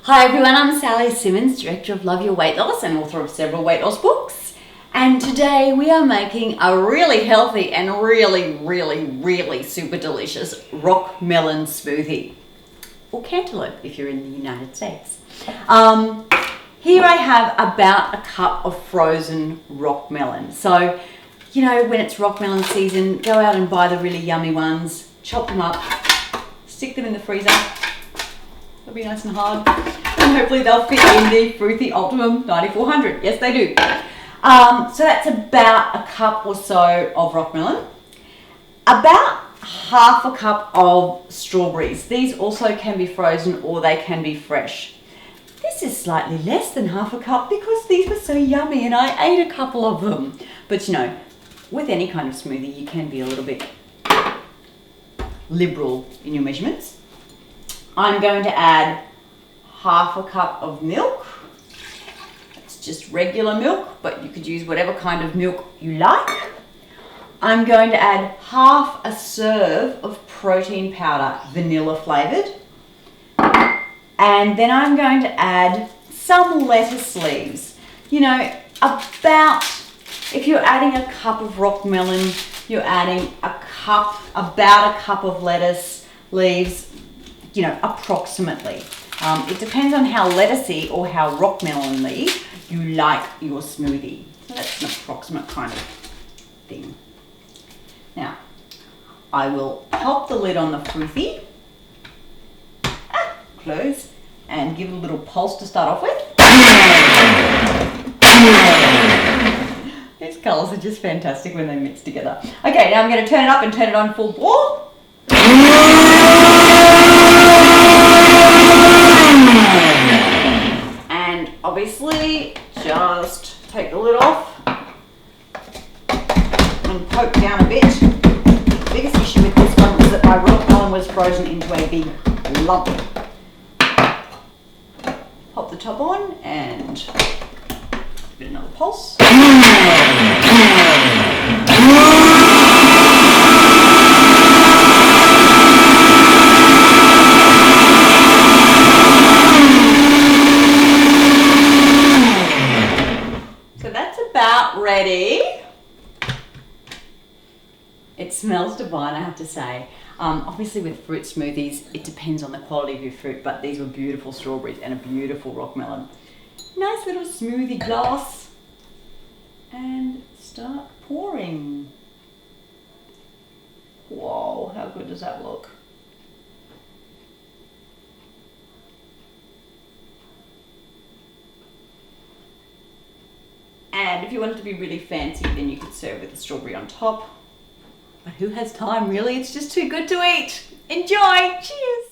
Hi everyone, I'm Sally Simmons, Director of Love Your Weight Loss and author of several weight loss books. And today we are making a really healthy and really super delicious Rockmelon Smoothie. Or cantaloupe if you're in the United States. Here I have about a cup of frozen rockmelon. So, you know, when it's rockmelon season, go out and buy the really yummy ones, chop them up, stick them in the freezer. They'll be nice and hard, and hopefully they'll fit in the Froothie Optimum 9400. Yes, they do. So that's about a cup or so of rockmelon. About half a cup of strawberries. These also can be frozen or they can be fresh. This is slightly less than half a cup because these were so yummy and I ate a couple of them. But you know, with any kind of smoothie, you can be a little bit liberal in your measurements. I'm going to add half a cup of milk. It's just regular milk, but you could use whatever kind of milk you like. I'm going to add half a serve of protein powder, vanilla flavored. And then I'm going to add some lettuce leaves. You know, about, if you're adding a cup of rockmelon, you're adding about a cup of lettuce leaves, you know, approximately. It depends on how lettucey or how rockmelon-y you like your smoothie. So that's an approximate kind of thing. Now, I will pop the lid on the Froothie, close, and give it a little pulse to start off with. These colours are just fantastic when they mix together. Okay, now I'm going to turn it up and turn it on full bore. And obviously, just take the lid off and poke down a bit. The biggest issue with this one was that my rockmelon was frozen into a big lump. Pop the top on and give it another pulse. So that's about ready. It smells divine, I have to say. Obviously with fruit smoothies, it depends on the quality of your fruit, but these were beautiful strawberries and a beautiful rockmelon. Nice little smoothie glass. And start pouring. Whoa, how good does that look? And if you wanted to be really fancy, then you could serve with a strawberry on top. But who has time, really? It's just too good to eat. Enjoy! Cheers!